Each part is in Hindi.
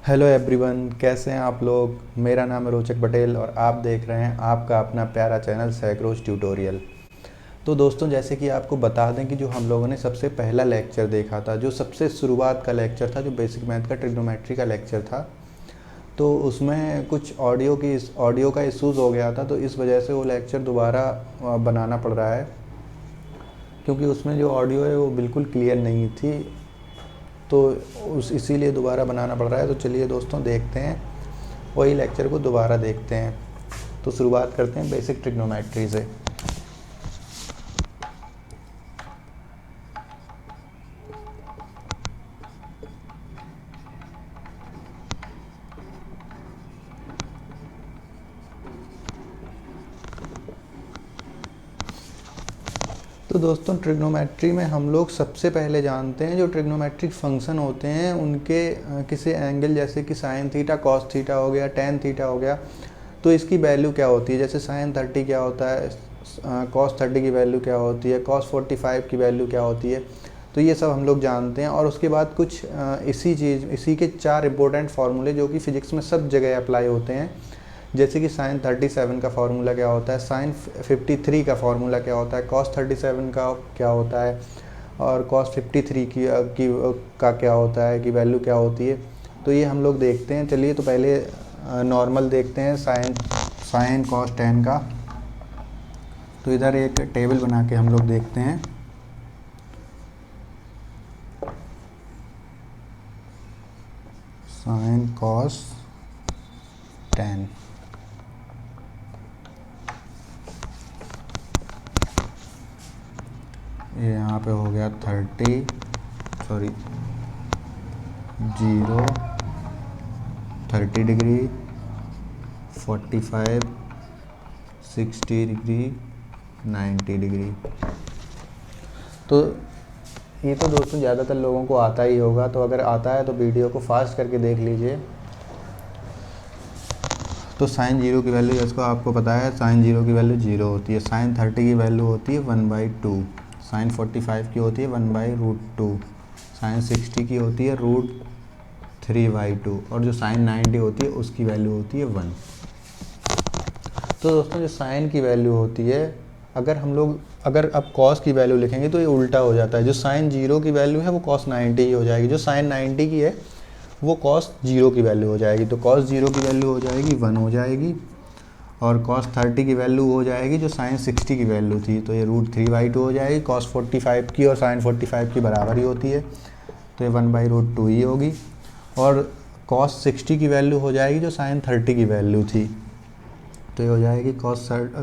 हेलो एवरीवन, कैसे हैं आप लोग। मेरा नाम है रोचक पटेल और आप देख रहे हैं आपका अपना प्यारा चैनल सैकरोज ट्यूटोरियल। तो दोस्तों, जैसे कि आपको बता दें कि जो हम लोगों ने सबसे पहला लेक्चर देखा था, जो सबसे शुरुआत का लेक्चर था, जो बेसिक मैथ का ट्रिग्नोमेट्री का लेक्चर था, तो उसमें कुछ ऑडियो का इशूज़ हो गया था। तो इस वजह से वो लेक्चर दोबारा बनाना पड़ रहा है, क्योंकि उसमें जो ऑडियो है वो बिल्कुल क्लियर नहीं थी। तो इसीलिए दोबारा बनाना पड़ रहा है। तो चलिए दोस्तों, देखते हैं, वही लेक्चर को दोबारा देखते हैं। तो शुरुआत करते हैं बेसिक ट्रिग्नोमेट्री से। तो दोस्तों, ट्रिग्नोमेट्री में हम लोग सबसे पहले जानते हैं जो ट्रिग्नोमेट्रिक फंक्शन होते हैं उनके किसी एंगल, जैसे कि साइन थीटा, कॉस थीटा हो गया, टेन थीटा हो गया, तो इसकी वैल्यू क्या होती है। जैसे साइन 30 क्या होता है, कॉस 30 की वैल्यू क्या होती है, कॉस 45 की वैल्यू क्या होती है। तो ये सब हम लोग जानते हैं। और उसके बाद कुछ इसी के 4 इंपॉर्टेंट फार्मूले जो कि फिजिक्स में सब जगह अप्लाई होते हैं। जैसे कि साइन 37 का फार्मूला क्या होता है, साइन 53 का फार्मूला क्या होता है, कॉस 37 का क्या होता है, और कॉस 53 का क्या होता है, कि वैल्यू क्या होती है। तो ये हम लोग देखते हैं। चलिए, तो पहले नॉर्मल देखते हैं साइन कॉस टेन का। तो इधर एक टेबल बना के हम लोग देखते हैं। साइन कॉस टेन, ये यहाँ पे हो गया 30 डिग्री, 45, 60 डिग्री, 90 डिग्री। तो ये तो दोस्तों ज़्यादातर लोगों को आता ही होगा। तो अगर आता है तो वीडियो को फास्ट करके देख लीजिए। तो साइन जीरो की वैल्यू, जिसको आपको पता है, साइन जीरो की वैल्यू 0 होती है। साइन 30 की वैल्यू होती है 1/2। साइन 45 की होती है 1/√2। साइन 60 की होती है √3/2। और जो साइन 90 होती है उसकी वैल्यू होती है 1। तो दोस्तों, जो साइन की वैल्यू होती है, अगर अब कॉस की वैल्यू लिखेंगे तो ये उल्टा हो जाता है। जो साइन जीरो की वैल्यू है वो कॉस 90 ही हो जाएगी। जो साइन 90 की है वो कॉस जीरो की वैल्यू हो जाएगी। तो कॉस जीरो की वैल्यू हो जाएगी 1 हो जाएगी। और cos 30 की वैल्यू हो जाएगी जो साइन 60 की वैल्यू थी, तो ये √3/2 हो जाएगी। cos 45 की और साइन 45 की बराबर ही होती है, तो ये 1/√2 ही होगी। और cos 60 की वैल्यू हो जाएगी जो साइन 30 की वैल्यू थी, तो ये हो जाएगी cos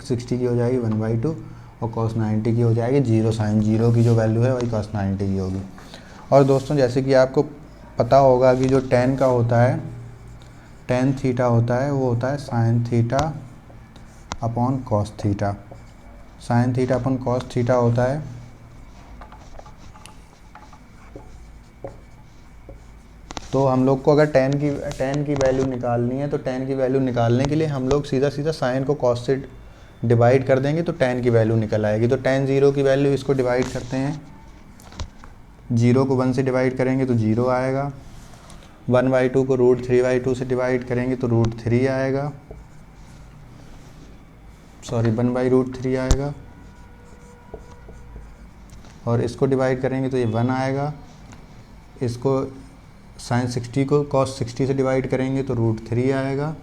60 की हो जाएगी 1/2, और cos 90 की हो जाएगी 0। साइन जीरो की जो वैल्यू है वही cos 90 की होगी। और दोस्तों, जैसे कि आपको पता होगा कि जो टेन का होता है, टेन थीटा होता है, वो होता है sine theta upon cos theta. Sine theta upon cos theta होता है। तो हम लोग को अगर टेन की वैल्यू निकालनी है, तो टेन की वैल्यू निकालने के लिए हम लोग सीधा सीधा साइन को कॉस से डिवाइड कर देंगे तो टेन की वैल्यू निकल आएगी। तो टेन जीरो की वैल्यू, इसको डिवाइड करते हैं, जीरो को 1 से डिवाइड करेंगे तो 0 आएगा। 1/2 को √3/2 से डिवाइड करेंगे तो √3 आएगा, 1/√3 आएगा। और इसको डिवाइड करेंगे तो ये 1 आएगा। इसको साइन 60 को कॉस 60 से डिवाइड करेंगे तो √3 आएगा,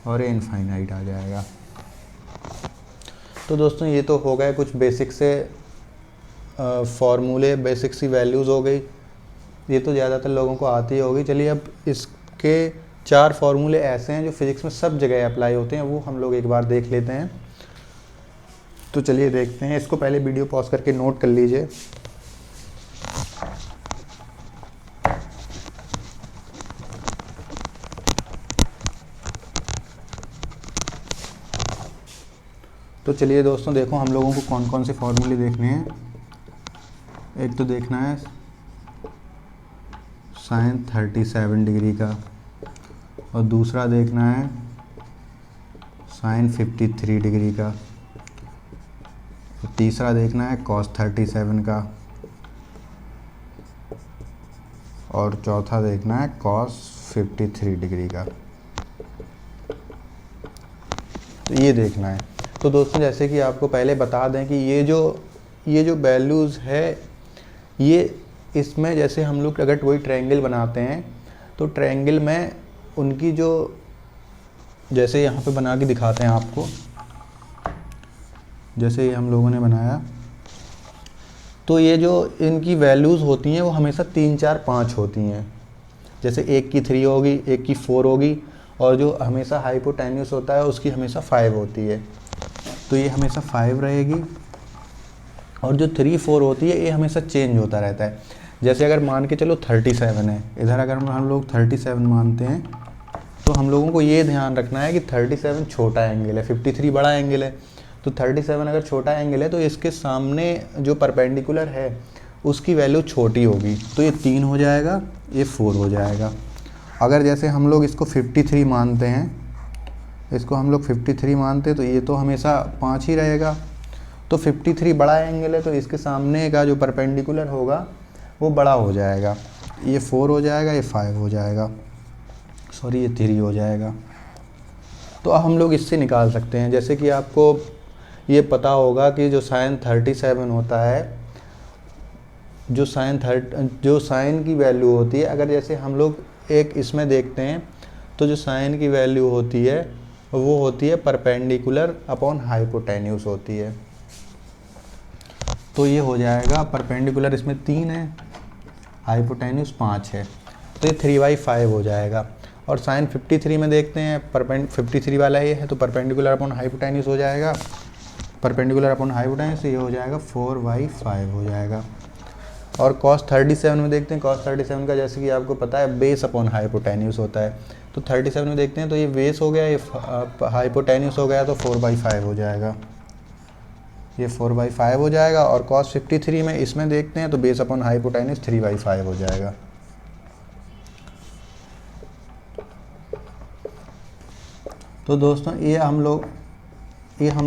और ये इनफाइनाइट आ जाएगा। तो दोस्तों, ये तो हो गए कुछ बेसिक से फॉर्मूले, बेसिक सी वैल्यूज़ हो गई। ये तो ज़्यादातर लोगों को आती ही होगी। चलिए, अब इसके 4 फार्मूले ऐसे हैं जो फिज़िक्स में सब जगह अप्लाई होते हैं, वो हम लोग एक बार देख लेते हैं। तो चलिए देखते हैं। इसको पहले वीडियो पॉज करके नोट कर लीजिए। तो चलिए दोस्तों, देखो हम लोगों को कौन कौन से फार्मूले देखने हैं। एक तो देखना है साइन 37 डिग्री का, और दूसरा देखना है साइन 53 डिग्री का, और तीसरा देखना है कॉस 37 का, और चौथा देखना है cos 53 डिग्री का। तो ये देखना है। तो दोस्तों जैसे कि आपको पहले बता दें कि ये जो वैल्यूज़ है, ये इसमें जैसे हम लोग अगर कोई ट्रायंगल बनाते हैं तो ट्रायंगल में उनकी जो, जैसे यहाँ पे बना के दिखाते हैं आपको, जैसे ये हम लोगों ने बनाया, तो ये जो इनकी वैल्यूज़ होती हैं वो हमेशा 3 4 5 होती हैं। जैसे एक की 3 होगी, एक की 4 होगी, और जो हमेशा हाइपोटेन्यूस होता है उसकी हमेशा 5 होती है। तो ये हमेशा 5 रहेगी, और जो 3 4 होती है ये हमेशा चेंज होता रहता है। जैसे अगर मान के चलो 37 है, इधर अगर हम लोग 37 मानते हैं, तो हम लोगों को ये ध्यान रखना है कि 37 छोटा एंगल है, 53 बड़ा एंगल है। तो 37 अगर छोटा एंगल है तो इसके सामने जो परपेंडिकुलर है उसकी वैल्यू छोटी होगी, तो ये 3 हो जाएगा, ये 4 हो जाएगा। अगर जैसे हम लोग इसको 53 मानते हैं, इसको हम लोग 53 मानते हैं, तो ये तो हमेशा 5 ही रहेगा। तो 53 बड़ा एंगल है, तो इसके सामने का जो परपेंडिकुलर होगा वो बड़ा हो जाएगा, ये 4 हो जाएगा, ये 5 हो जाएगा, सॉरी ये 3 हो जाएगा। तो हम लोग इससे निकाल सकते हैं, जैसे कि आपको ये पता होगा कि जो साइन 37 होता है, जो साइन की वैल्यू होती है, अगर जैसे हम लोग एक इसमें देखते हैं तो जो साइन की वैल्यू होती है वो होती है परपेंडिकुलर अपॉन हाइपोटेन्यूस होती है। तो ये हो जाएगा परपेंडिकुलर इसमें 3 है, हाइपोटेन्यूस 5 है, तो ये 3/5 हो जाएगा। और साइन 53 में देखते हैं, 53 वाला ये है, तो परपेंडिकुलर अपॉन हाइपोटेन्यूस हो जाएगा, परपेंडिकुलर अपॉन हाइपोटेन्यूस ये हो जाएगा 4/5 हो जाएगा। और कॉस 37 में देखते हैं, कॉस 37 का जैसे कि आपको पता है बेस अपॉन हाइपोटेन्यूस होता है, तो 37 में देखते हैं तो ये बेस हो गया, ये हाइपोटेन्यूस हो गया, तो 4/5 हो जाएगा, ये 4/5 हो जाएगा। और कॉस 53 में इसमें देखते हैं तो बेस अपॉन हाइपोटेन्यूस 3/5 हो जाएगा। तो दोस्तों ये हम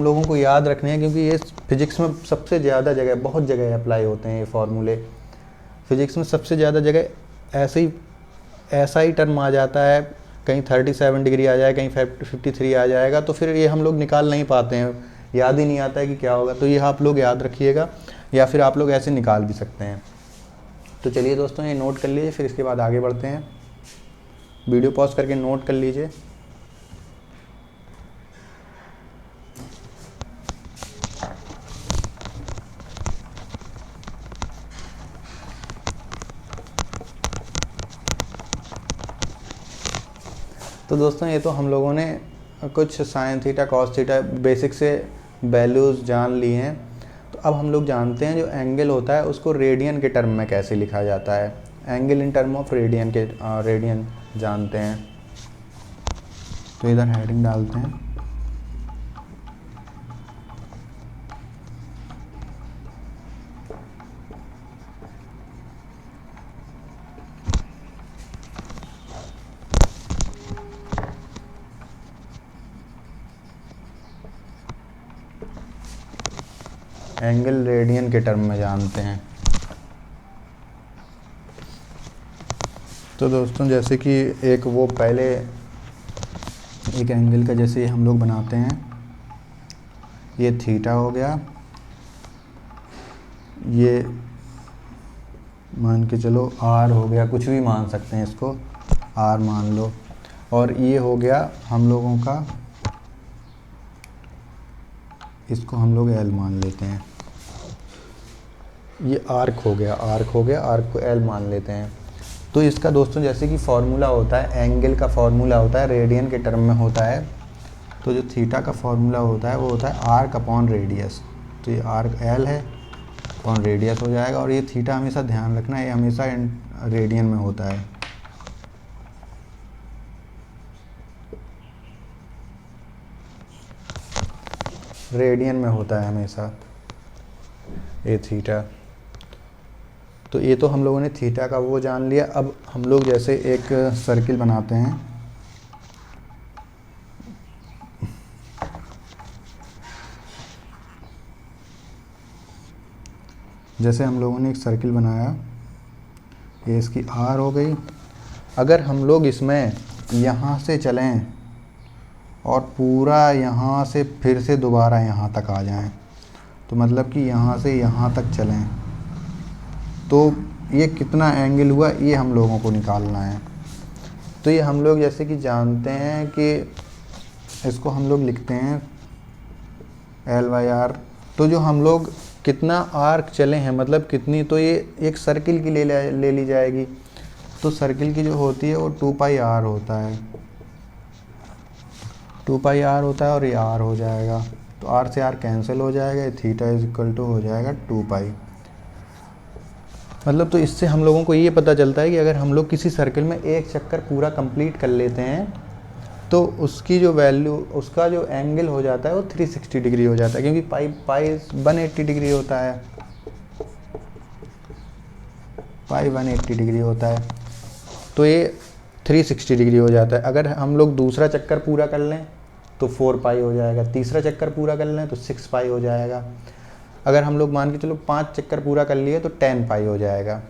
लोगों को याद रखने हैं, क्योंकि ये फिजिक्स में सबसे ज़्यादा जगह, बहुत जगह अप्लाई होते हैं ये फार्मूले। फिजिक्स में सबसे ज़्यादा जगह ऐसा ही टर्म आ जाता है, कहीं 37 डिग्री आ जाए, कहीं 53 आ जाएगा, तो फिर ये हम लोग निकाल नहीं पाते हैं, याद ही नहीं आता है कि क्या होगा। तो ये आप लोग याद रखिएगा, या फिर आप लोग ऐसे निकाल भी सकते हैं। तो चलिए दोस्तों ये नोट कर लीजिए, फिर इसके बाद आगे बढ़ते हैं। वीडियो पॉज करके नोट कर लीजिए। तो दोस्तों ये तो हम लोगों ने कुछ sine theta cos theta basic से वैल्यूज़ जान ली हैं। तो अब हम लोग जानते हैं जो एंगल होता है उसको रेडियन के टर्म में कैसे लिखा जाता है। Angle in term of radian radian जानते हैं। तो इधर हेडिंग डालते हैं। एंगल रेडियन के टर्म में जानते हैं। तो दोस्तों जैसे कि एक वो पहले एक एंगल का जैसे हम लोग बनाते हैं, ये थीटा हो गया, ये मान के चलो आर हो गया, कुछ भी मान सकते हैं इसको, आर मान लो। और ये हो गया हम लोगों का, इसको हम लोग एल मान लेते हैं। ये आर्क हो गया, आर्क को एल मान लेते हैं। तो इसका दोस्तों जैसे कि फॉर्मूला होता है, एंगल का फॉर्मूला होता है रेडियन के टर्म में होता है। तो जो थीटा का फॉर्मूला होता है वो होता है आर्क अपॉन रेडियस। तो ये आर्क एल है अपॉन रेडियस हो जाएगा। और ये थीटा हमेशा ध्यान रखना है, ये हमेशा रेडियन में होता है। रेडियन में होता है हमेशा ये थीटा। तो ये तो हम लोगों ने थीटा का वो जान लिया। अब हम लोग जैसे एक सर्किल बनाते हैं, जैसे हम लोगों ने एक सर्किल बनाया, ये इसकी आर हो गई। अगर हम लोग इसमें यहाँ से चलें और पूरा यहाँ से फिर से दोबारा यहाँ तक आ जाएं, तो मतलब कि यहाँ से यहाँ तक चलें, तो ये कितना एंगल हुआ ये हम लोगों को निकालना है। तो ये हम लोग जैसे कि जानते हैं कि इसको हम लोग लिखते हैं L/R। तो जो हम लोग कितना आर्क चले हैं, मतलब कितनी, तो ये एक सर्किल की ले ली जाएगी। तो सर्किल की जो होती है वो 2πr होता है, 2πr होता है और ये r हो जाएगा। तो r से r कैंसिल हो जाएगा, थीटा इज इक्वल टू हो जाएगा 2π। मतलब तो इससे हम लोगों को ये पता चलता है कि अगर हम लोग किसी सर्किल में एक चक्कर पूरा कंप्लीट कर लेते हैं तो उसकी जो वैल्यू, उसका जो एंगल हो जाता है वो 360 डिग्री हो जाता है, क्योंकि पाई 180 डिग्री होता है, पाई 180 डिग्री होता है। तो ये 360 डिग्री हो जाता है। अगर हम लोग दूसरा चक्कर पूरा कर लें तो 4π हो जाएगा, तीसरा चक्कर पूरा कर लें तो 6π हो जाएगा। अगर हम लोग मान के चलो 5 चक्कर पूरा कर लिए तो 10π हो जाएगा।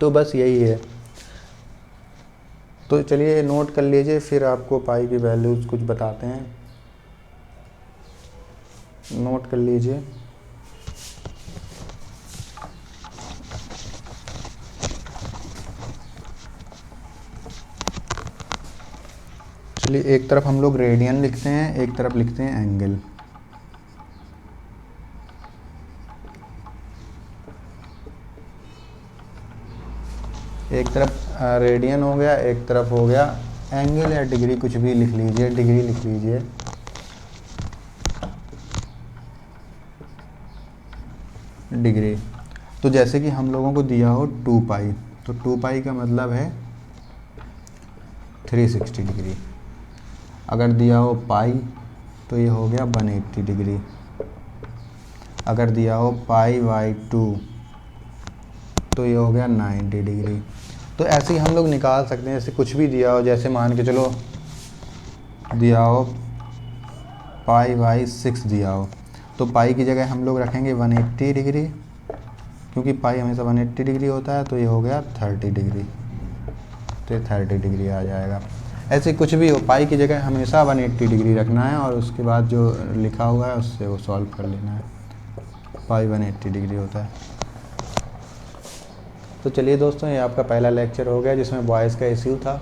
तो बस यही है। तो चलिए नोट कर लीजिए, फिर आपको पाई की वैल्यूज़ कुछ बताते हैं। नोट कर लीजिए। चलिए एक तरफ हम लोग रेडियन लिखते हैं, एक तरफ लिखते हैं एंगल। एक तरफ रेडियन हो गया, एक तरफ हो गया एंगल या डिग्री, कुछ भी लिख लीजिए, डिग्री लिख लीजिए। डिग्री। तो जैसे कि हम लोगों को दिया हो 2π, तो 2π का मतलब है 360 डिग्री। अगर दिया हो पाई तो ये हो गया 180 डिग्री। अगर दिया हो π/2 तो ये हो गया 90 डिग्री। तो ऐसे ही हम लोग निकाल सकते हैं, जैसे कुछ भी दिया हो, जैसे मान के चलो दिया हो π/6 दिया हो, तो पाई की जगह हम लोग रखेंगे 180 डिग्री, क्योंकि पाई हमेशा 180 डिग्री होता है। तो ये हो गया 30 डिग्री, तो ये 30 डिग्री आ जाएगा। ऐसे कुछ भी हो, पाई की जगह हमेशा 180 डिग्री रखना है और उसके बाद जो लिखा हुआ है उससे वो सॉल्व कर लेना है। पाई 180 डिग्री होता है। तो चलिए दोस्तों, ये आपका पहला लेक्चर हो गया जिसमें बॉयज़ का इश्यू था।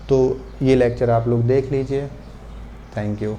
तो ये लेक्चर आप लोग देख लीजिए। Thank you.